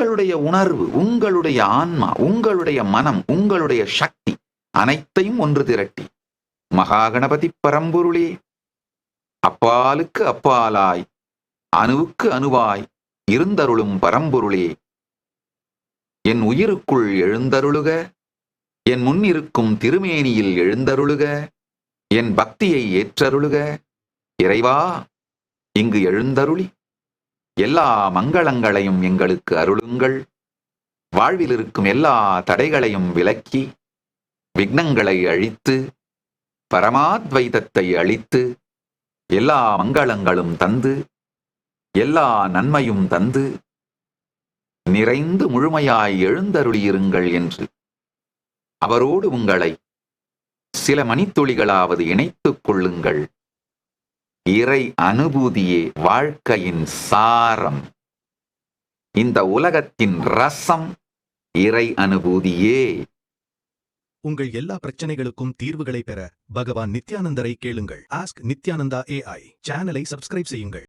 உங்களுடைய உணர்வு, உங்களுடைய ஆன்மா, உங்களுடைய மனம், உங்களுடைய சக்தி அனைத்தையும் ஒன்று திரட்டி மகாகணபதி பரம்பொருளே, அப்பாலுக்கு அப்பாலாய் அணுவுக்கு அணுவாய் இருந்தருளும் பரம்பொருளே, என் உயிருக்குள் எழுந்தருளுக, என் முன்னிருக்கும் திருமேனியில் எழுந்தருளுக, என் பக்தியை ஏற்றருளுக. இறைவா, இங்கு எழுந்தருளி எல்லா மங்களங்களையும் எங்களுக்கு அருளுங்கள். வாழ்வில் இருக்கும் எல்லா தடைகளையும் விலக்கி விக்னங்களை அழித்து பரமாத்வைதத்தை அளித்து எல்லா மங்களங்களும் தந்து எல்லா நன்மையும் தந்து நிறைந்து முழுமையாய் எழுந்தருளியிருங்கள் என்று அவரோடு உங்களை சில மணித்துளிகளாவது இணைத்துக் கொள்ளுங்கள். இறை அனுபூதியே வாழ்க்கையின் சாரம். இந்த உலகத்தின் ரசம் இறை அனுபூதியே. உங்கள் எல்லா பிரச்சனைகளுக்கும் தீர்வுகளை பெற பகவான் நித்யானந்தரை கேளுங்கள். ஆஸ்க் நித்யானந்தா AI சேனலை சப்ஸ்கிரைப் செய்யுங்கள்.